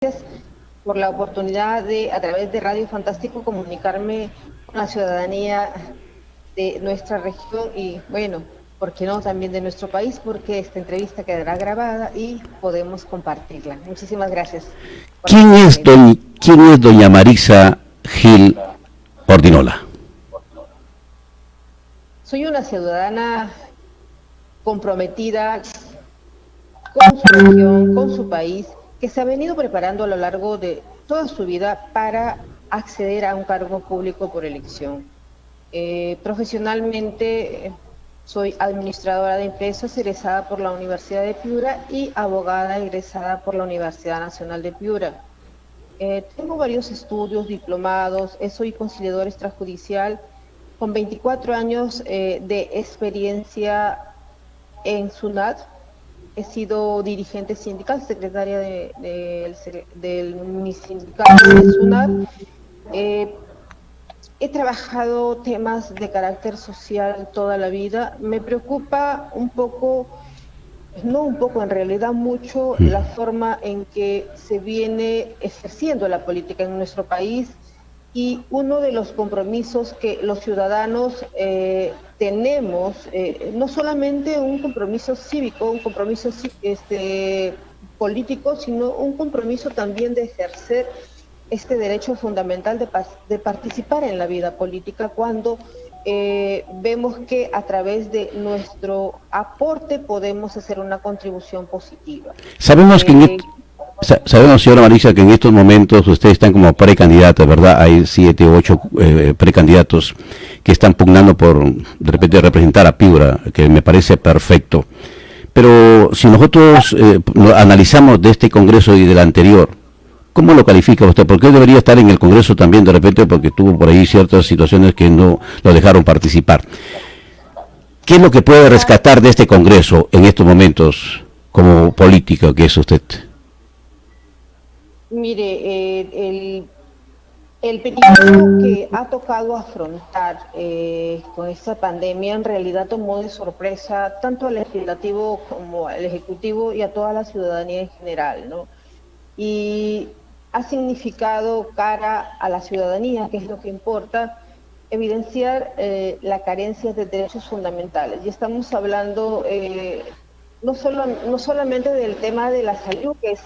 Gracias por la oportunidad de, a través de Radio Fantástico, comunicarme con la ciudadanía de nuestra región y, bueno, ¿por qué no también de nuestro país? Porque esta entrevista quedará grabada y podemos compartirla. Muchísimas gracias por la oportunidad. ¿Quién es doña Marisa Gil Ordinola? Soy una ciudadana comprometida con su región, con su país, que se ha venido preparando a lo largo de toda su vida para acceder a un cargo público por elección. Profesionalmente soy administradora de empresas egresada por la Universidad de Piura y abogada egresada por la Universidad Nacional de Piura. Tengo varios estudios, diplomados, soy conciliadora extrajudicial con 24 años de experiencia en SUNAT. He sido dirigente sindical, secretaria del mi sindicato de SUNAT. He trabajado temas de carácter social toda la vida. Me preocupa un poco, no un poco, en realidad mucho, la forma en que se viene ejerciendo la política en nuestro país, y uno de los compromisos que los ciudadanos tenemos, no solamente un compromiso cívico, un compromiso político, sino un compromiso también de ejercer este derecho fundamental de participar en la vida política, cuando vemos que a través de nuestro aporte podemos hacer una contribución positiva. Sabemos sabemos, señora Marisa, que en estos momentos ustedes están como precandidata, ¿verdad? Hay 7 u 8 precandidatos que están pugnando por, de repente, representar a Piura, que me parece perfecto. Pero si nosotros analizamos de este Congreso y del anterior, ¿cómo lo califica usted? ¿Por qué debería estar en el Congreso también de repente? Porque tuvo por ahí ciertas situaciones que no lo dejaron participar. ¿Qué es lo que puede rescatar de este Congreso en estos momentos como política que es usted? Mire, el periodo que ha tocado afrontar con esta pandemia en realidad tomó de sorpresa tanto al legislativo como al ejecutivo y a toda la ciudadanía en general, ¿no? Y ha significado, cara a la ciudadanía, que es lo que importa, evidenciar la carencia de derechos fundamentales. Y estamos hablando no solamente del tema de la salud, que es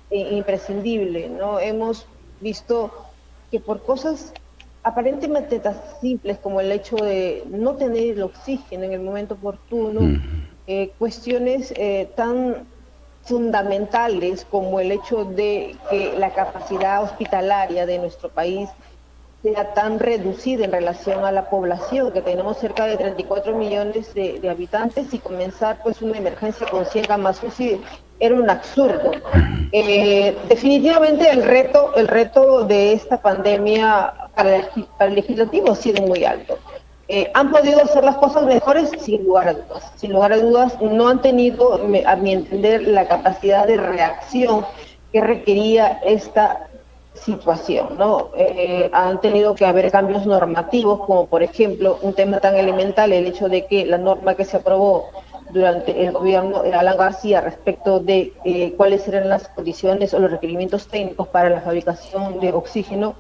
imprescindible, ¿no? Hemos visto que por cosas aparentemente tan simples como el hecho de no tener el oxígeno en el momento oportuno, cuestiones tan fundamentales como el hecho de que la capacidad hospitalaria de nuestro país sea tan reducida en relación a la población, que tenemos cerca de 34 millones de habitantes, y comenzar pues una emergencia con 100 camas UCI era un absurdo. Definitivamente el reto de esta pandemia para el legislativo ha sido muy alto. ¿Han podido hacer las cosas mejores? Sin lugar a dudas. Sin lugar a dudas, no han tenido, a mi entender, la capacidad de reacción que requería esta situación, ¿no? Han tenido que haber cambios normativos, como por ejemplo un tema tan elemental, el hecho de que la norma que se aprobó durante el gobierno de Alan García respecto de cuáles eran las condiciones o los requerimientos técnicos para la fabricación de oxígeno,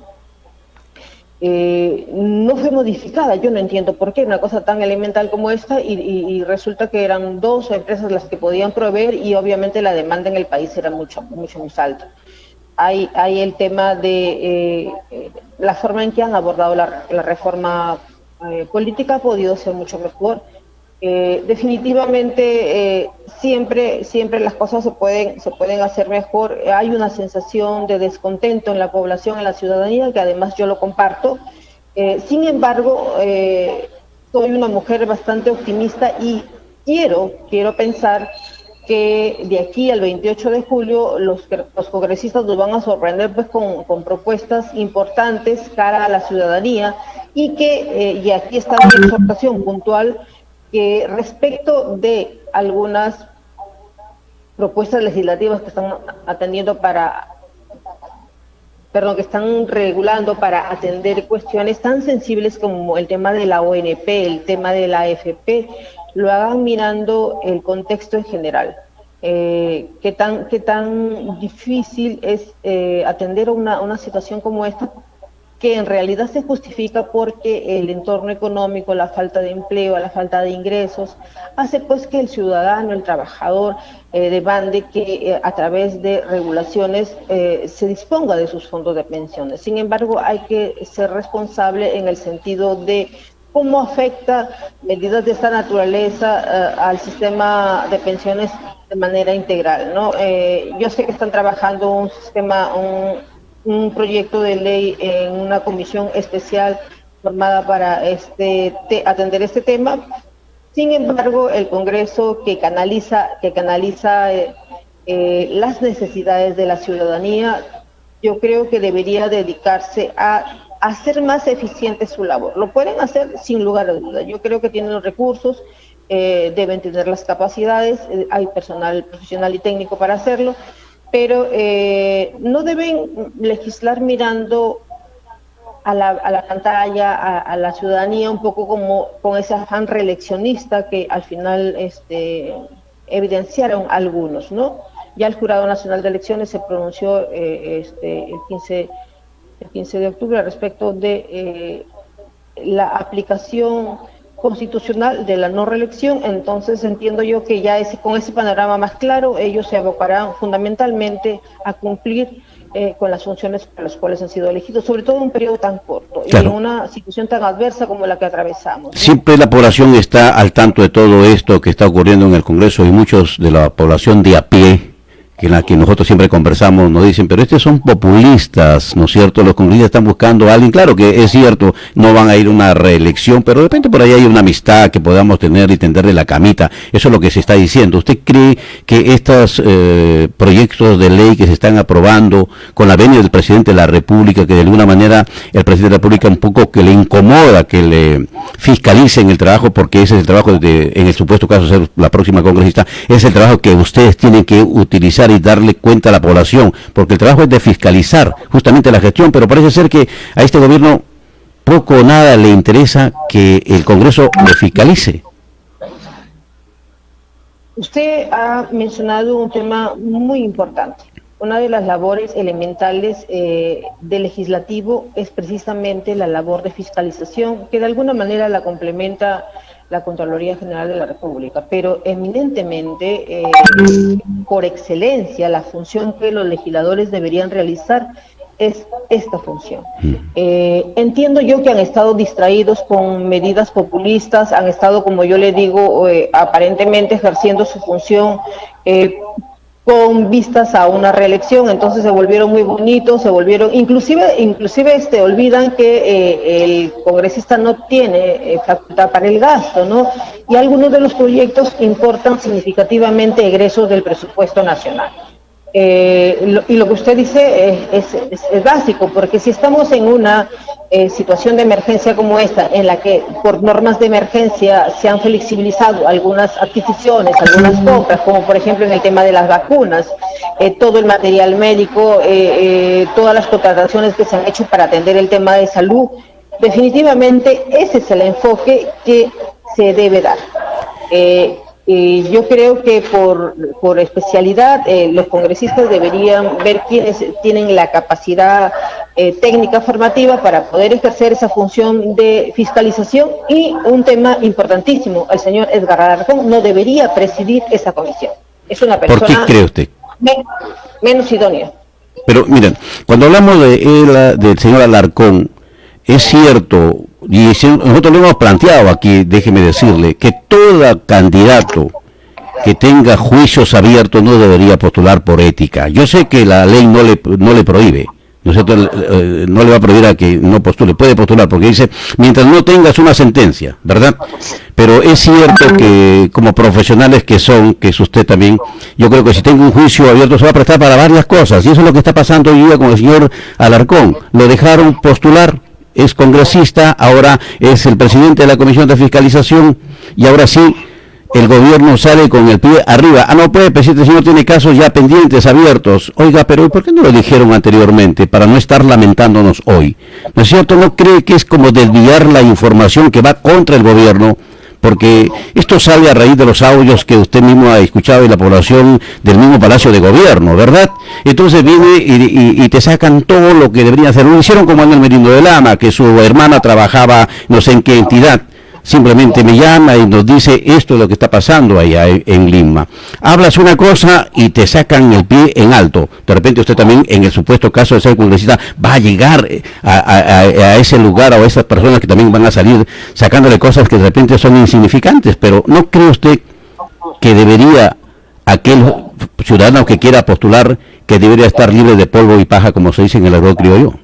no fue modificada. Yo no entiendo por qué una cosa tan elemental como esta, y resulta que eran 2 empresas las que podían proveer, y obviamente la demanda en el país era mucho más alta. Hay el tema de la forma en que han abordado la reforma política ha podido ser mucho mejor. Definitivamente siempre las cosas se pueden hacer mejor. Hay una sensación de descontento en la población, en la ciudadanía, que además yo lo comparto. Sin embargo, soy una mujer bastante optimista y quiero pensar que de aquí al 28 de julio los congresistas nos van a sorprender pues con propuestas importantes cara a la ciudadanía, y que y aquí está mi exhortación puntual, que respecto de algunas propuestas legislativas que están atendiendo que están regulando para atender cuestiones tan sensibles como el tema de la ONP, el tema de la AFP, lo hagan mirando el contexto en general. qué tan difícil es atender a una situación como esta, que en realidad se justifica porque el entorno económico, la falta de empleo, la falta de ingresos, hace pues que el ciudadano, el trabajador, demande que a través de regulaciones se disponga de sus fondos de pensiones. Sin embargo, hay que ser responsable en el sentido de cómo afecta medidas de esta naturaleza al sistema de pensiones de manera integral, ¿no? Yo sé que están trabajando un proyecto de ley en una comisión especial formada para atender este tema. Sin embargo, el Congreso que canaliza las necesidades de la ciudadanía, yo creo que debería dedicarse a hacer más eficiente su labor. Lo pueden hacer sin lugar a dudas. Yo creo que tienen los recursos, deben tener las capacidades, hay personal profesional y técnico para hacerlo, pero no deben legislar mirando a la pantalla, a la ciudadanía, un poco como con ese afán reeleccionista que al final evidenciaron algunos, ¿no? Ya el Jurado Nacional de Elecciones se pronunció el 15 de octubre respecto de la aplicación constitucional de la no reelección. Entonces entiendo yo que ya con ese panorama más claro, ellos se abocarán fundamentalmente a cumplir con las funciones para las cuales han sido elegidos, sobre todo en un periodo tan corto, claro, y en una situación tan adversa como la que atravesamos, ¿no? Siempre la población está al tanto de todo esto que está ocurriendo en el Congreso, y muchos de la población de a pie, en la que nosotros siempre conversamos, nos dicen, pero estos son populistas, ¿no es cierto? Los congresistas están buscando a alguien. Claro que es cierto, no van a ir a una reelección, pero de repente por ahí hay una amistad que podamos tener y tenderle la camita. Eso es lo que se está diciendo. ¿Usted cree que estos proyectos de ley que se están aprobando con la venia del presidente de la República, que de alguna manera el presidente de la República un poco que le incomoda que le fiscalicen el trabajo, porque ese es el trabajo en el supuesto caso de ser la próxima congresista, es el trabajo que ustedes tienen que utilizar y darle cuenta a la población, porque el trabajo es de fiscalizar justamente la gestión, pero parece ser que a este gobierno poco o nada le interesa que el Congreso le fiscalice. Usted ha mencionado un tema muy importante. Una de las labores elementales del legislativo es precisamente la labor de fiscalización, que de alguna manera la complementa la Contraloría General de la República, pero eminentemente, por excelencia, la función que los legisladores deberían realizar es esta función. Entiendo yo que han estado distraídos con medidas populistas, han estado, como yo le digo, aparentemente ejerciendo su función con vistas a una reelección. Entonces se volvieron muy bonitos, inclusive olvidan que el congresista no tiene facultad para el gasto, ¿no? Y algunos de los proyectos importan significativamente egresos del presupuesto nacional. Y lo que usted dice es básico, porque si estamos en una situación de emergencia como esta, en la que por normas de emergencia se han flexibilizado algunas adquisiciones, algunas compras, como por ejemplo en el tema de las vacunas, todo el material médico, todas las contrataciones que se han hecho para atender el tema de salud, definitivamente ese es el enfoque que se debe dar. Y yo creo que por especialidad los congresistas deberían ver quiénes tienen la capacidad técnica formativa para poder ejercer esa función de fiscalización, y un tema importantísimo, el señor Edgar Alarcón no debería presidir esa comisión. Es una persona... ¿Por qué cree usted? Menos idónea. Pero miren, cuando hablamos del señor Alarcón, es cierto, y nosotros lo hemos planteado aquí, déjeme decirle, que todo candidato que tenga juicios abiertos no debería postular por ética. Yo sé que la ley no le prohíbe, ¿no es cierto? No le va a prohibir a que no postule, puede postular, porque dice, mientras no tengas una sentencia, ¿verdad? Pero es cierto que como profesionales que son, que es usted también, yo creo que si tengo un juicio abierto se va a prestar para varias cosas, y eso es lo que está pasando hoy día con el señor Alarcón. Lo dejaron postular, es congresista, ahora es el presidente de la Comisión de Fiscalización, y ahora sí, el gobierno sale con el pie arriba. No puede, presidente, si no tiene casos ya pendientes, abiertos. Oiga, pero ¿por qué no lo dijeron anteriormente? Para no estar lamentándonos hoy. ¿No es cierto? ¿No cree que es como desviar la información que va contra el gobierno porque esto sale a raíz de los audios que usted mismo ha escuchado y la población del mismo Palacio de Gobierno, ¿verdad? Entonces viene y te sacan todo lo que deberían hacer. Lo hicieron como Ángel Merino de Lama, que su hermana trabajaba no sé en qué entidad. Simplemente me llama y nos dice esto es lo que está pasando allá en Lima. Hablas una cosa y te sacan el pie en alto. De repente usted también, en el supuesto caso de ser congresista, va a llegar a ese lugar o a esas personas que también van a salir sacándole cosas que de repente son insignificantes. Pero ¿no cree usted que debería aquel ciudadano que quiera postular, que debería estar libre de polvo y paja, como se dice en el argot criollo?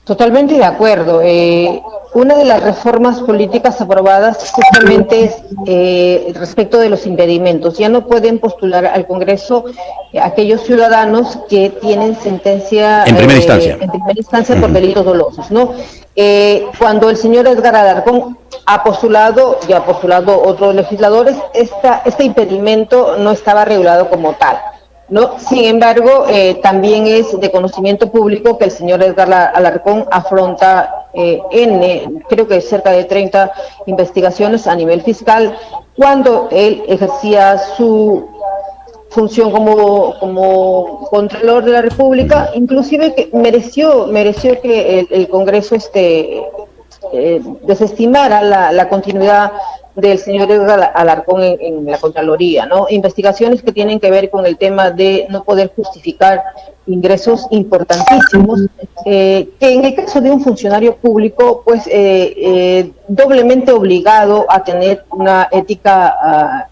Totalmente de acuerdo. Una de las reformas políticas aprobadas justamente es respecto de los impedimentos. Ya no pueden postular al Congreso aquellos ciudadanos que tienen sentencia en primera instancia, por delitos dolosos, ¿no? Cuando el señor Edgar Alarcón ha postulado y ha postulado otros legisladores, este impedimento no estaba regulado como tal, ¿no? Sin embargo, también es de conocimiento público que el señor Edgar Alarcón afronta creo que cerca de 30 investigaciones a nivel fiscal, cuando él ejercía su función como Contralor de la República, inclusive que mereció que el Congreso desestimara la continuidad del señor Edgar Alarcón en la Contraloría, ¿no? Investigaciones que tienen que ver con el tema de no poder justificar ingresos importantísimos, que en el caso de un funcionario público, pues doblemente obligado a tener una ética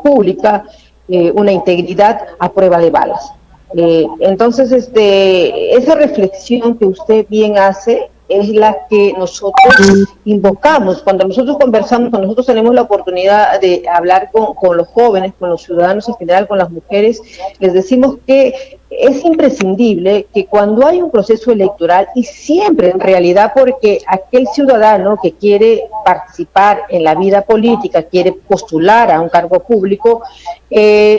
pública, una integridad a prueba de balas. Entonces, esa reflexión que usted bien hace es la que nosotros invocamos cuando nosotros conversamos, cuando nosotros tenemos la oportunidad de hablar con los jóvenes, con los ciudadanos en general, con las mujeres, les decimos que es imprescindible que cuando hay un proceso electoral, y siempre en realidad porque aquel ciudadano que quiere participar en la vida política, quiere postular a un cargo público,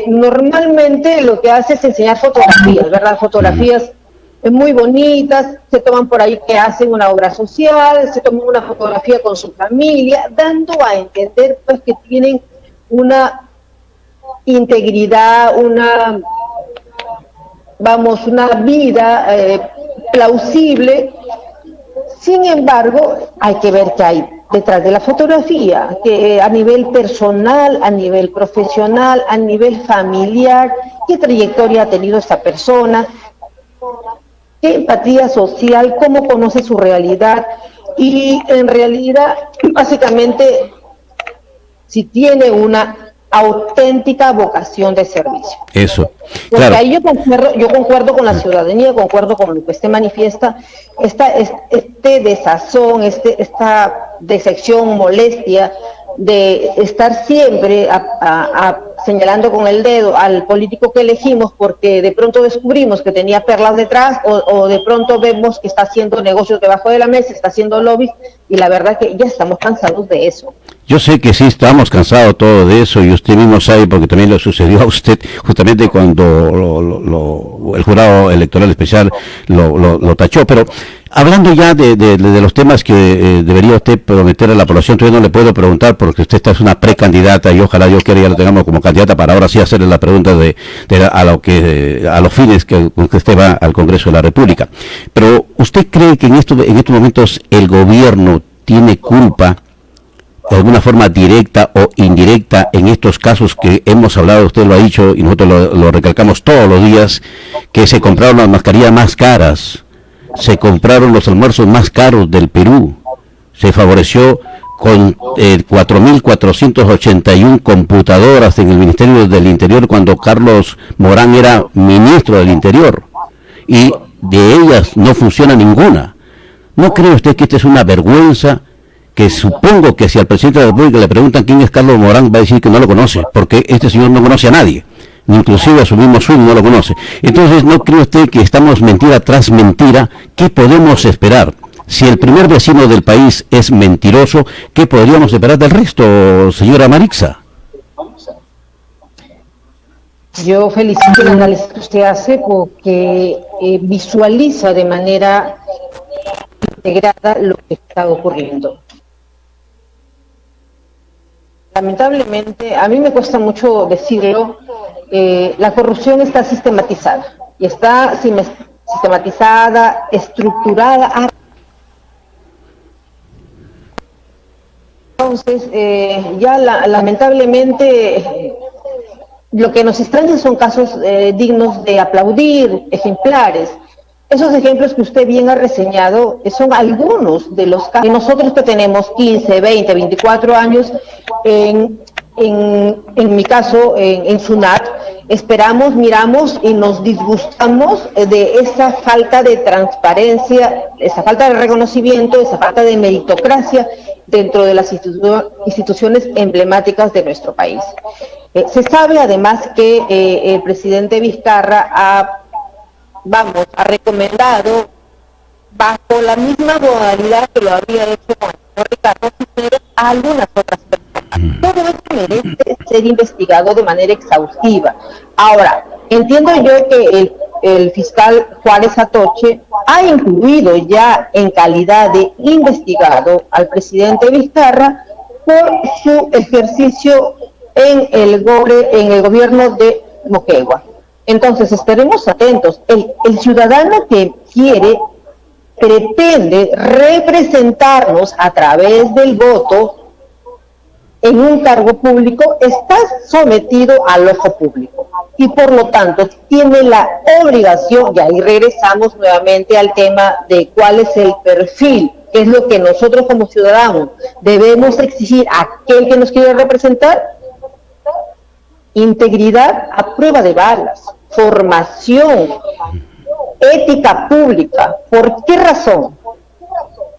normalmente lo que hace es enseñar fotografías, ¿verdad? Fotografías muy bonitas, se toman por ahí que hacen una obra social, se toman una fotografía con su familia, dando a entender pues que tienen una integridad, una vida plausible. Sin embargo, hay que ver qué hay detrás de la fotografía, que a nivel personal, a nivel profesional, a nivel familiar, qué trayectoria ha tenido esta persona, qué empatía social, cómo conoce su realidad y en realidad básicamente si tiene una auténtica vocación de servicio. Eso, porque claro. Ahí yo concuerdo con la ciudadanía, concuerdo con lo que usted manifiesta, este desazón, esta decepción, molestia de estar siempre señalando con el dedo al político que elegimos porque de pronto descubrimos que tenía perlas detrás o de pronto vemos que está haciendo negocios debajo de la mesa, está haciendo lobbies, y la verdad que ya estamos cansados de eso. Yo sé que sí, estamos cansados todo de eso, y usted mismo sabe, porque también le sucedió a usted, justamente cuando el jurado electoral especial lo tachó. Pero hablando ya de los temas que debería usted prometer a la población, todavía no le puedo preguntar, porque usted está es una precandidata, y ojalá Dios quiera ya lo tengamos como candidata para ahora sí hacerle la pregunta a los fines que usted va al Congreso de la República. Pero ¿usted cree que en estos momentos el gobierno tiene culpa de alguna forma directa o indirecta en estos casos que hemos hablado? Usted lo ha dicho y nosotros lo recalcamos todos los días, que se compraron las mascarillas más caras, se compraron los almuerzos más caros del Perú, se favoreció con 4.481 computadoras en el Ministerio del Interior cuando Carlos Morán era ministro del Interior, y de ellas no funciona ninguna. ¿No cree usted que esta es una vergüenza? Que supongo que si al presidente de la República le preguntan quién es Carlos Morán, va a decir que no lo conoce, porque este señor no conoce a nadie, inclusive a su mismo suyo no lo conoce. Entonces, ¿no cree usted que estamos mentira tras mentira? ¿Qué podemos esperar? Si el primer vecino del país es mentiroso, ¿qué podríamos esperar del resto, señora Marixa? Yo felicito el análisis que usted hace porque visualiza de manera integrada lo que está ocurriendo. Lamentablemente, a mí me cuesta mucho decirlo, la corrupción está sistematizada, y está sistematizada, estructurada. Entonces, lamentablemente, lo que nos extraña son casos dignos de aplaudir, ejemplares. Esos ejemplos que usted bien ha reseñado son algunos de los casos. Nosotros que tenemos 15, 20, 24 años, en mi caso, en SUNAT, esperamos, miramos y nos disgustamos de esa falta de transparencia, esa falta de reconocimiento, esa falta de meritocracia dentro de las instituciones emblemáticas de nuestro país. Se sabe además que el presidente Vizcarra ha recomendado, bajo la misma modalidad que lo había hecho con el señor Ricardo Cisneros, a algunas otras personas. Todo esto merece ser investigado de manera exhaustiva. Ahora, entiendo yo que el fiscal Juárez Atoche ha incluido ya en calidad de investigado al presidente Vizcarra por su ejercicio en el gobierno de Moquegua. Entonces, esperemos atentos. El ciudadano que pretende representarnos a través del voto en un cargo público, está sometido al ojo público. Y por lo tanto, tiene la obligación, y ahí regresamos nuevamente al tema de cuál es el perfil, que es lo que nosotros como ciudadanos debemos exigir a aquel que nos quiere representar: integridad a prueba de balas, formación, ética pública. ¿Por qué razón?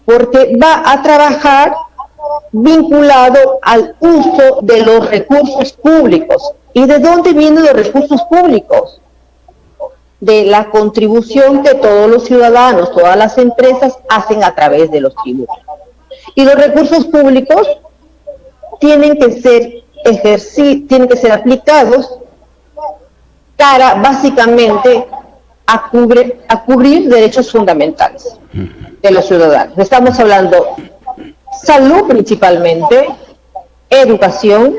Porque va a trabajar vinculado al uso de los recursos públicos. ¿Y de dónde vienen los recursos públicos? De la contribución que todos los ciudadanos, todas las empresas hacen a través de los tributos. Y los recursos públicos tienen que ser aplicados básicamente a cubrir derechos fundamentales de los ciudadanos. Estamos hablando salud principalmente, educación,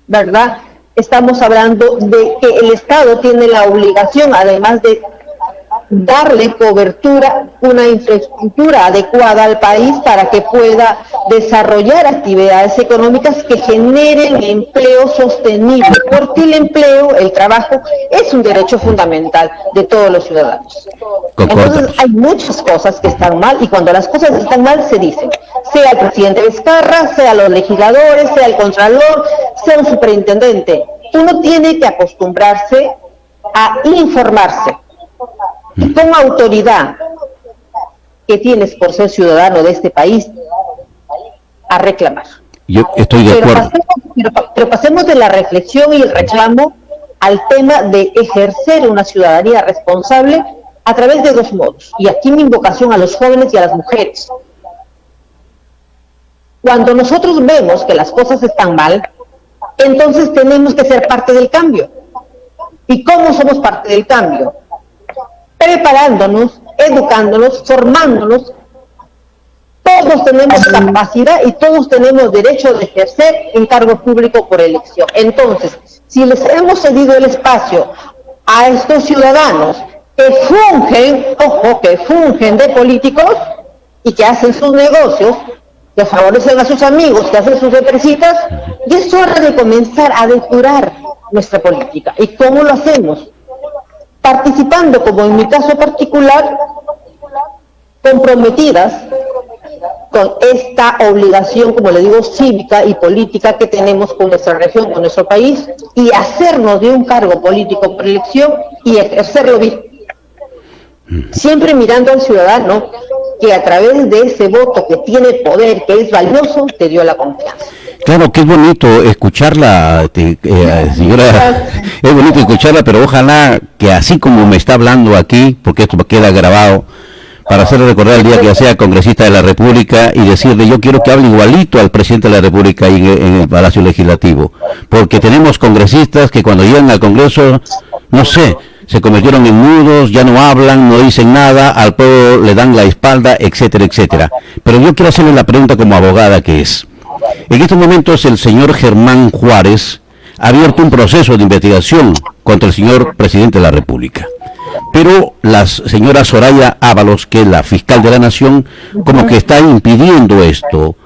¿verdad? Estamos hablando de que el Estado tiene la obligación, además de darle cobertura, una infraestructura adecuada al país para que pueda desarrollar actividades económicas que generen empleo sostenible, porque el empleo, el trabajo, es un derecho fundamental de todos los ciudadanos. Entonces hay muchas cosas que están mal, y cuando las cosas están mal se dicen, sea el presidente Vizcarra, sea los legisladores, sea el contralor, sea un superintendente. Uno tiene que acostumbrarse a informarse, y con autoridad que tienes por ser ciudadano de este país, a reclamar. Yo estoy de acuerdo. Pero pasemos de la reflexión y el reclamo al tema de ejercer una ciudadanía responsable a través de dos modos. Y aquí mi invocación a los jóvenes y a las mujeres. Cuando nosotros vemos que las cosas están mal, entonces tenemos que ser parte del cambio. ¿Y cómo somos parte del cambio? Preparándonos, educándonos, formándonos. Todos tenemos capacidad y todos tenemos derecho de ejercer un cargo público por elección. Entonces, si les hemos cedido el espacio a estos ciudadanos que fungen de políticos y que hacen sus negocios, que favorecen a sus amigos, que hacen sus empresitas, ya es hora de comenzar a depurar nuestra política. ¿Y cómo lo hacemos? Participando, como en mi caso particular, comprometidas con esta obligación, como le digo, cívica y política que tenemos con nuestra región, con nuestro país, y hacernos de un cargo político por elección y ejercerlo bien. Siempre mirando al ciudadano que a través de ese voto que tiene poder, que es valioso, te dio la confianza. Claro que es bonito escucharla, señora, es bonito escucharla, pero ojalá que así como me está hablando aquí, porque esto queda grabado, para hacerle recordar el día que sea congresista de la República y decirle, yo quiero que hable igualito al presidente de la República ahí en el Palacio Legislativo, porque tenemos congresistas que cuando llegan al Congreso, no sé, se convirtieron en mudos, ya no hablan, no dicen nada, al pueblo le dan la espalda, etcétera, etcétera. Pero yo quiero hacerle la pregunta como abogada que es, En estos momentos el señor Germán Juárez ha abierto un proceso de investigación contra el señor presidente de la República. Pero la señora Soraya Ábalos, que es la fiscal de la Nación, como que está impidiendo esto.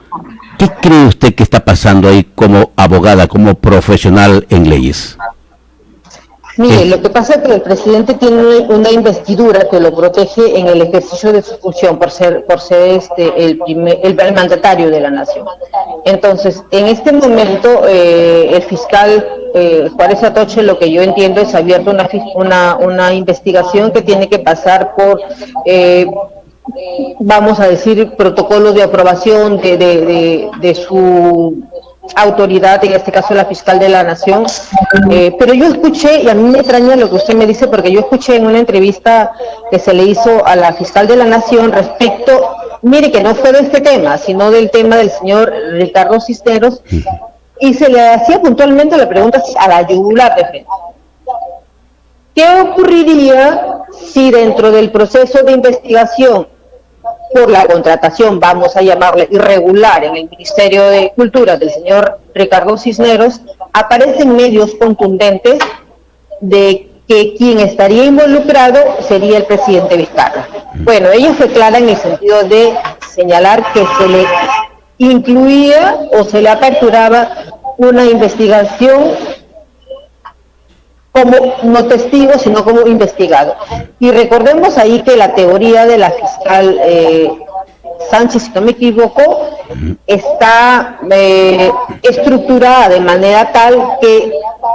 ¿Qué cree usted que está pasando ahí como abogada, como profesional en leyes? Mire, lo que pasa es que el presidente tiene una investidura que lo protege en el ejercicio de su función por ser el mandatario de la nación. Entonces, en este momento, el fiscal Juárez Atoche, lo que yo entiendo es abierto una investigación que tiene que pasar por vamos a decir, protocolos de aprobación de su autoridad, en este caso la fiscal de la Nación, pero yo escuché, y a mí me extraña lo que usted me dice, porque yo escuché en una entrevista que se le hizo a la fiscal de la Nación respecto, mire que no fue de este tema, sino del tema del señor Ricardo Cisneros, y se le hacía puntualmente la pregunta a la yugular de frente. ¿Qué ocurriría si dentro del proceso de investigación por la contratación, vamos a llamarle irregular, en el Ministerio de Cultura del señor Ricardo Cisneros, aparecen medios contundentes de que quien estaría involucrado sería el presidente Vizcarra? Bueno, ella fue clara en el sentido de señalar que se le incluía o se le aperturaba una investigación como no testigo, sino como investigado. Y recordemos ahí que la teoría de la fiscal Sánchez, si no me equivoco, está estructurada de manera tal que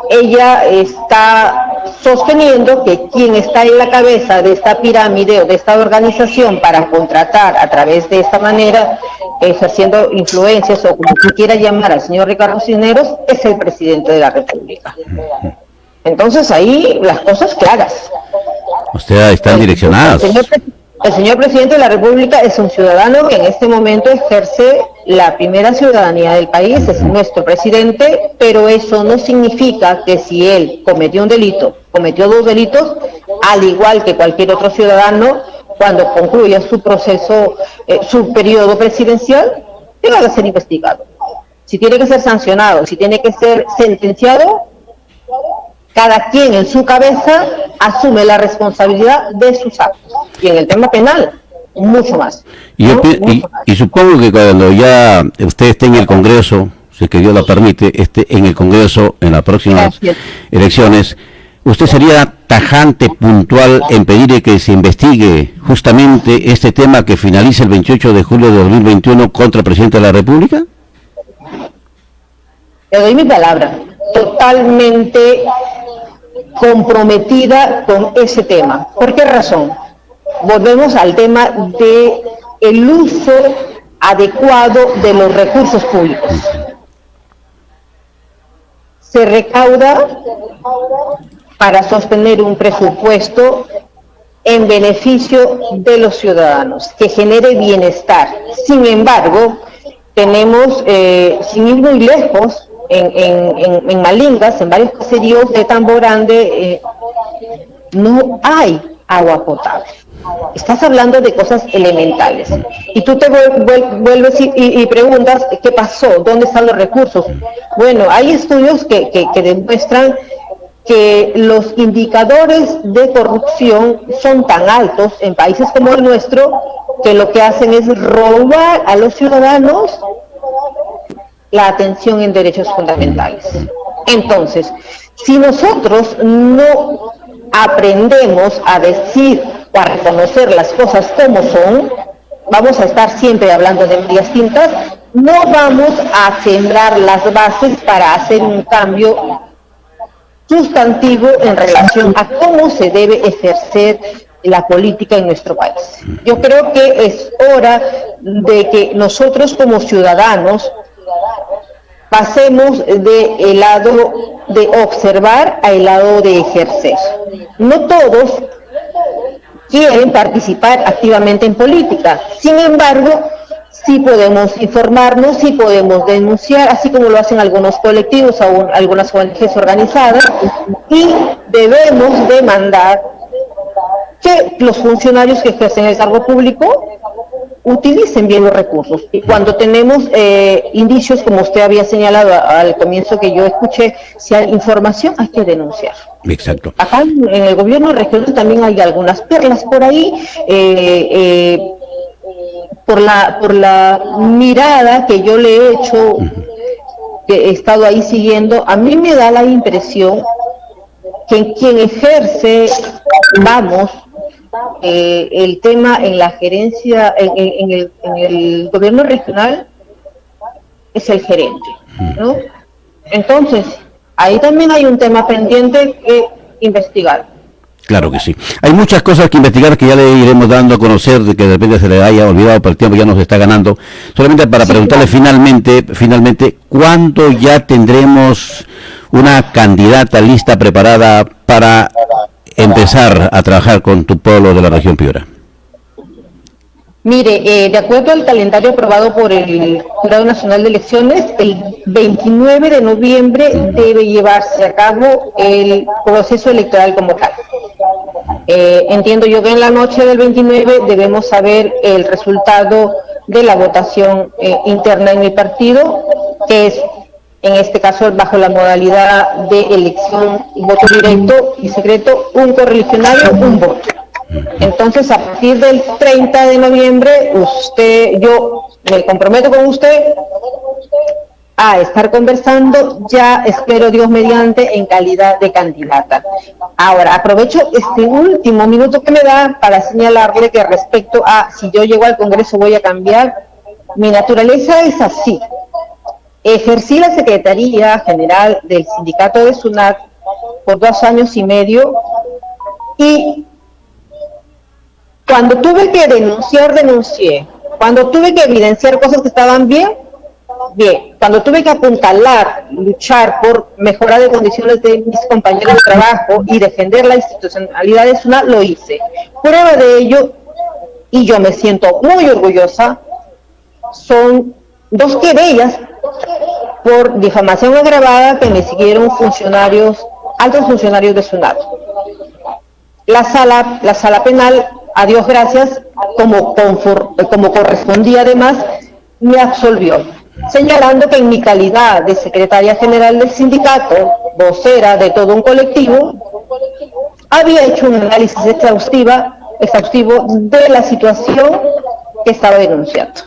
ella está sosteniendo que quien está en la cabeza de esta pirámide o de esta organización para contratar a través de esta manera, ejerciendo influencias o como se quiera llamar al señor Ricardo Cisneros, es el presidente de la República. Entonces ahí las cosas claras. O sea, están direccionadas. El señor presidente de la República es un ciudadano que en este momento ejerce la primera ciudadanía del país, es nuestro presidente, pero eso no significa que si él cometió un delito, cometió dos delitos, al igual que cualquier otro ciudadano, cuando concluya su proceso, su periodo presidencial, tenga que ser investigado. Si tiene que ser sancionado, si tiene que ser sentenciado, cada quien en su cabeza asume la responsabilidad de sus actos. Y en el tema penal, mucho más. Y supongo que cuando ya usted esté en el Congreso, si es que Dios lo permite, esté en el Congreso en las próximas elecciones, ¿usted sería tajante, puntual en pedir que se investigue justamente este tema que finaliza el 28 de julio de 2021 contra el presidente de la República? Le doy mi palabra, totalmente comprometida con ese tema. ¿Por qué razón? Volvemos al tema de el uso adecuado de los recursos públicos. Se recauda para sostener un presupuesto en beneficio de los ciudadanos, que genere bienestar. Sin embargo, tenemos, sin ir muy lejos, en Malingas, en varios caseríos de Tambo Grande, no hay agua potable. Estás hablando de cosas elementales. Y tú te vuelves y preguntas, ¿qué pasó? ¿Dónde están los recursos? Bueno, hay estudios que demuestran que los indicadores de corrupción son tan altos en países como el nuestro, que lo que hacen es robar a los ciudadanos la atención en derechos fundamentales. Entonces, si nosotros no aprendemos a decir o a reconocer las cosas como son, vamos a estar siempre hablando de medias tintas, no vamos a sembrar las bases para hacer un cambio sustantivo en relación a cómo se debe ejercer la política en nuestro país. Yo creo que es hora de que nosotros como ciudadanos pasemos del lado de observar al lado de ejercer. No todos quieren participar activamente en política, sin embargo, sí podemos informarnos, sí podemos denunciar, así como lo hacen algunos colectivos, algunas ONGs organizadas, y debemos demandar que los funcionarios que ejercen el cargo público utilicen bien los recursos. Y cuando tenemos indicios, como usted había señalado al comienzo que yo escuché, si hay información hay que denunciar. Exacto. Acá en el gobierno regional también hay algunas perlas por ahí, por la mirada que yo le he hecho, que he estado ahí siguiendo, a mí me da la impresión que quien ejerce, el tema en la gerencia, en el gobierno regional, es el gerente, ¿no? Entonces, ahí también hay un tema pendiente que investigar. Claro que sí. Hay muchas cosas que investigar que ya le iremos dando a conocer, de que de repente se le haya olvidado, pero el tiempo ya nos está ganando. Solamente para preguntarle finalmente, ¿cuándo ya tendremos una candidata lista, preparada para empezar a trabajar con tu pueblo de la región Piura? Mire, de acuerdo al calendario aprobado por el Jurado Nacional de Elecciones, el 29 de noviembre debe llevarse a cabo el proceso electoral como tal. Entiendo yo que en la noche del 29 debemos saber el resultado de la votación interna en mi partido, que es, en este caso, bajo la modalidad de elección, voto directo y secreto, un correligionario, un voto. Entonces, a partir del 30 de noviembre, yo me comprometo con usted a estar conversando, ya espero Dios mediante, en calidad de candidata. Ahora, aprovecho este último minuto que me da para señalarle que respecto a si yo llego al Congreso voy a cambiar, mi naturaleza es así. Ejercí la Secretaría General del Sindicato de SUNAT por 2 años y medio y cuando tuve que denunciar, denuncié. Cuando tuve que evidenciar cosas que estaban bien, bien. Cuando tuve que apuntalar, luchar por mejorar de condiciones de mis compañeros de trabajo y defender la institucionalidad de SUNAT, lo hice. Prueba de ello, y yo me siento muy orgullosa, son 2 querellas por difamación agravada que me siguieron altos funcionarios de SUNAT. La sala penal, a Dios gracias, como correspondía además, me absolvió, señalando que en mi calidad de secretaria general del sindicato, vocera de todo un colectivo, había hecho un análisis exhaustivo de la situación que estaba denunciando.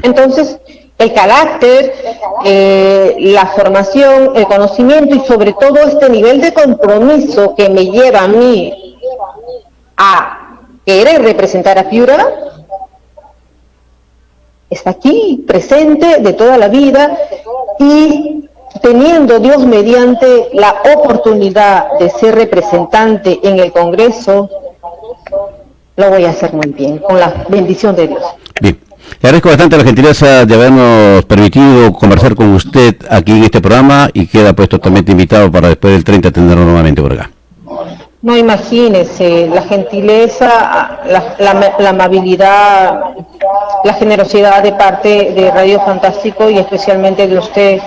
Entonces, el carácter, la formación, el conocimiento y sobre todo este nivel de compromiso que me lleva a mí a querer representar a Piura, está aquí, presente de toda la vida, y teniendo Dios mediante la oportunidad de ser representante en el Congreso, lo voy a hacer muy bien, con la bendición de Dios. Bien. Le agradezco bastante la gentileza de habernos permitido conversar con usted aquí en este programa y queda pues totalmente invitado para después del 30 tenerlo nuevamente por acá. No, imagínese, la gentileza, la amabilidad, la generosidad de parte de Radio Fantástico y especialmente de usted,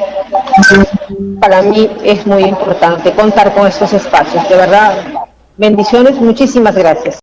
para mí es muy importante contar con estos espacios. De verdad, bendiciones, muchísimas gracias.